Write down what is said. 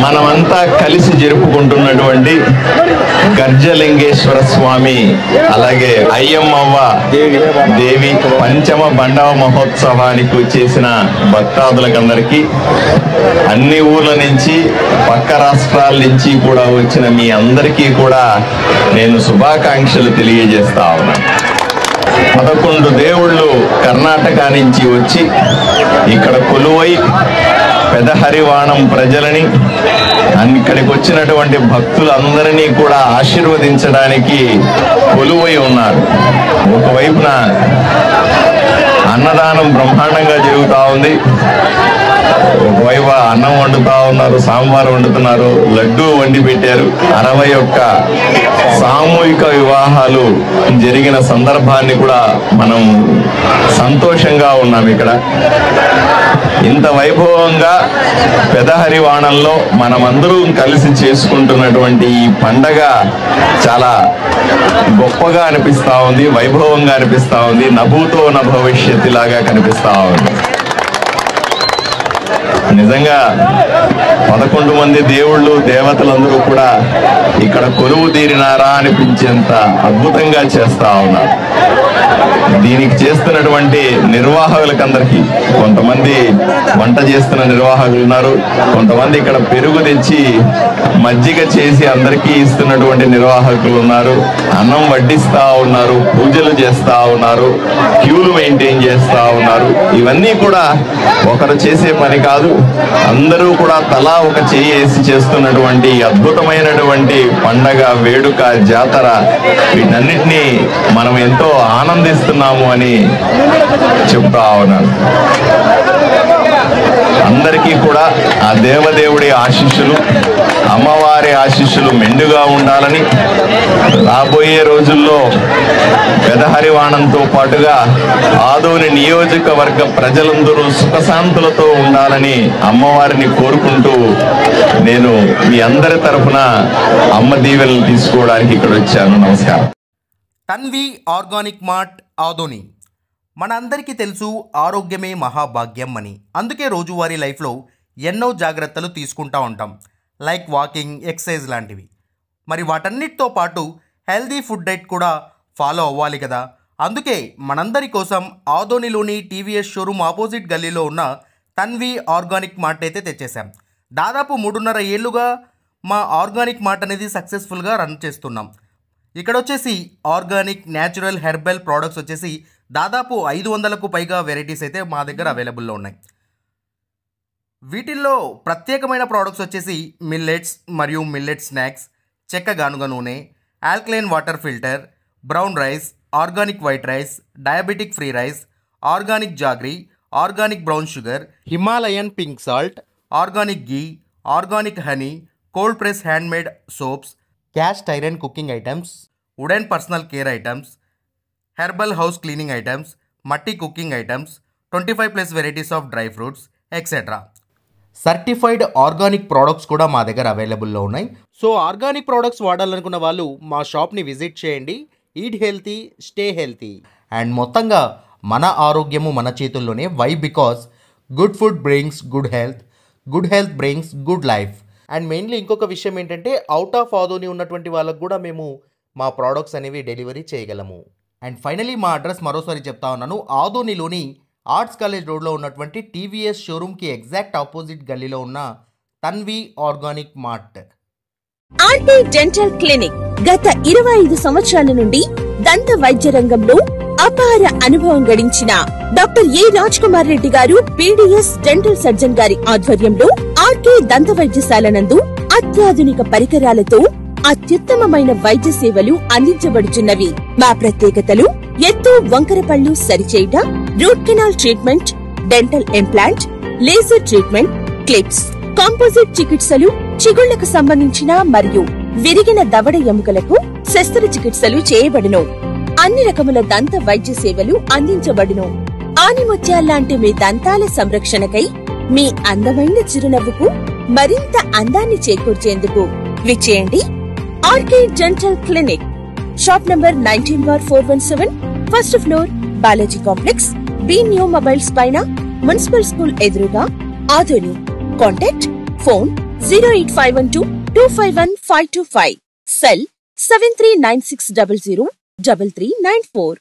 మనమంతా కలిసి జరుపుకుంటున్నటువంటి గర్జలింగేశ్వర స్వామి అలాగే అయ్యమ్మవ్వ దేవి పంచమ బండవ మహోత్సవానికి వచ్చేసిన భక్తాదులకందరికీ అన్ని ఊర్ల నుంచి పక్క రాష్ట్రాల నుంచి కూడా వచ్చిన మీ అందరికీ కూడా నేను శుభాకాంక్షలు తెలియజేస్తా ఉన్నాను. 11 దేవుళ్ళు కర్ణాటక నుంచి వచ్చి ఇక్కడ కొలువై పెదహరివాణం ప్రజలని ఇక్కడికి వచ్చినటువంటి భక్తులందరినీ కూడా ఆశీర్వదించడానికి కొలువై ఉన్నారు. ఒకవైపున అన్నదానం బ్రహ్మాండంగా జరుగుతూ ఉంది, ఒకవైపు అన్నం వండుతా ఉన్నారు, సాంబార్ వండుతున్నారు, లడ్డూ వండి పెట్టారు. 61 సామూహిక వివాహాలు జరిగిన సందర్భాన్ని కూడా మనం సంతోషంగా ఉన్నాం. ఇక్కడ ఇంత వైభవంగా పెదహరివాణంలో మనమందరం కలిసి చేసుకుంటున్నటువంటి ఈ పండగ చాలా గొప్పగా అనిపిస్తా ఉంది, వైభవంగా అనిపిస్తా ఉంది, నభూతో నభవిష్యత్తు లాగా కనిపిస్తా ఉంది. నిజంగా 11 మంది దేవుళ్ళు దేవతలందరూ కూడా ఇక్కడ కొలువు తీరినారా అనిపించేంత అద్భుతంగా చేస్తా ఉన్నారు. దీనికి చేస్తున్నటువంటి నిర్వాహకులకందరికీ, కొంతమంది వంట చేస్తున్న నిర్వాహకులు ఉన్నారు, కొంతమంది ఇక్కడ పెరుగు తెచ్చి మజ్జిగ చేసి అందరికీ ఇస్తున్నటువంటి నిర్వాహకులు ఉన్నారు, అన్నం వడ్డిస్తా ఉన్నారు, పూజలు చేస్తా ఉన్నారు, క్యూలు మెయింటైన్ చేస్తా ఉన్నారు. ఇవన్నీ కూడా ఒకరు చేసే పని కాదు, అందరూ కూడా తలా ఒక చెయ్యి వేసి చేస్తున్నటువంటి అద్భుతమైనటువంటి పండగ, వేడుక, జాతర, వీటన్నిటినీ మనం ఎంతో ఆనందిస్తున్నాము అని చెప్తా ఉన్నాను. అందరికీ కూడా ఆ దేవదేవుడి ఆశీస్సులు, అమ్మవారి ఆశీస్సులు మెండుగా ఉండాలని, రాబోయే రోజుల్లో పెదహరివాణంతో పాటుగా ఆదోని నియోజకవర్గ ప్రజలందరూ సుఖశాంతులతో ఉండాలని అమ్మవారిని కోరుకుంటూ నేను మీ అందరి తరఫున అమ్మ దీవెనలు తీసుకోవడానికి ఇక్కడ వచ్చాను. నమస్కారం. Tanvi organic mart Adoni. మనందరికీ తెలుసు ఆరోగ్యమే మహాభాగ్యం అని. అందుకే రోజువారీ లైఫ్లో ఎన్నో జాగ్రత్తలు తీసుకుంటూ ఉంటాం, లైక్ వాకింగ్, ఎక్సర్సైజ్ లాంటివి. మరి వాటన్నిటితో పాటు హెల్దీ ఫుడ్ డైట్ కూడా ఫాలో అవ్వాలి కదా. అందుకే మనందరి కోసం ఆదోనిలోని టీవీఎస్ షోరూమ్ ఆపోజిట్ గల్లీలో ఉన్న తన్వి ఆర్గానిక్ మార్ట్ అయితే తెచ్చేసాం. దాదాపు 3.5 ఏళ్ళుగా మా ఆర్గానిక్ మార్ట్ అనేది సక్సెస్ఫుల్గా రన్ చేస్తున్నాం. ఇక్కడ వచ్చేసి ఆర్గానిక్, న్యాచురల్, హెర్బల్ ప్రోడక్ట్స్ వచ్చేసి దాదాపు 500కు పైగా వెరైటీస్ అయితే మా దగ్గర అవైలబుల్లో ఉన్నాయి. వీటిల్లో ప్రత్యేకమైన ప్రోడక్ట్స్ వచ్చేసి మిల్లెట్స్ మరియు మిల్లెట్ స్నాక్స్, చెక్క గానుగ నూనె, alkaline water filter, brown rice, organic white rice, diabetic free rice, organic jaggery, organic brown sugar, Himalayan pink salt, organic ghee, organic honey, cold press handmade soaps, cast iron cooking items, wooden personal care items, herbal house cleaning items, మట్టి cooking items, 25+ varieties of dry fruits etcetera. Certified organic products కూడా మా దగ్గర అవైలబుల్లో ఉన్నాయి. So organic products వాడాలనుకున్న వాళ్ళు మా షాప్ని visit చేయండి. Eat healthy, stay healthy. And మొత్తంగా మన ఆరోగ్యము మన చేతుల్లోనే. Why? Because good food brings good health brings good life. And mainly ఇంకొక విషయం ఏంటంటే అవుట్ ఆఫ్ ఆదోని ఉన్నటువంటి వాళ్ళకు కూడా మేము మా ప్రోడక్ట్స్ అనేవి డెలివరీ చేయగలము. అండ్ ఫైనలీ మా అడ్రస్ మరోసారి చెప్తా ఉన్నాను. ఆదోనిలోని ఆర్ట్స్ కాలేజ్ రోడ్లో ఉన్నటువంటి టీవీఎస్ షోరూమ్కి ఎగ్జాక్ట్ ఆపోజిట్ గల్లీలో ఉన్న Tanvi organic mart. RT dental clinic గత 25 సంవత్సరాల నుండి దంత వైద్య రంగంలో అపార అనుభవం గడించిన doctor A Raj Kumar Reddy garu PDS dental surgeon గారి ఆధ్వర్యంలో ఆర్కే దంత వైద్యశాల నందు అత్యాధునిక పరికరాలతో అత్యుత్తమమైన వైద్య సేవలు అందించబడుచున్నవి. మా ప్రత్యేకతలు: ఎత్తు వంకర పళ్ళు సరిచేయుట, root canal treatment, dental implant, laser treatment, clips, composite చికిత్సలు, చిగుళ్లకు సంబంధించిన మరియు విరిగిన దవడ ఎముకలకు శస్త్రచికిత్సలు చేయబడును. అన్ని రకముల దంత వైద్య సేవలు అందించబడును. ఆనిముత్యాల్లాంటి మీ దంతాల సంరక్షణకై మీ అందమైన చిరునవ్వుకు మరింత అందాన్ని చేకూర్చేందుకు విచ్చేయండి RK dental clinic. Shop number 19/417, first floor, Balaji complex, B new mobiles పైన, మున్సిపల్ స్కూల్ ఎదురుగా, ఆదోని. Contact phone 08512251525. Cell 7396003394.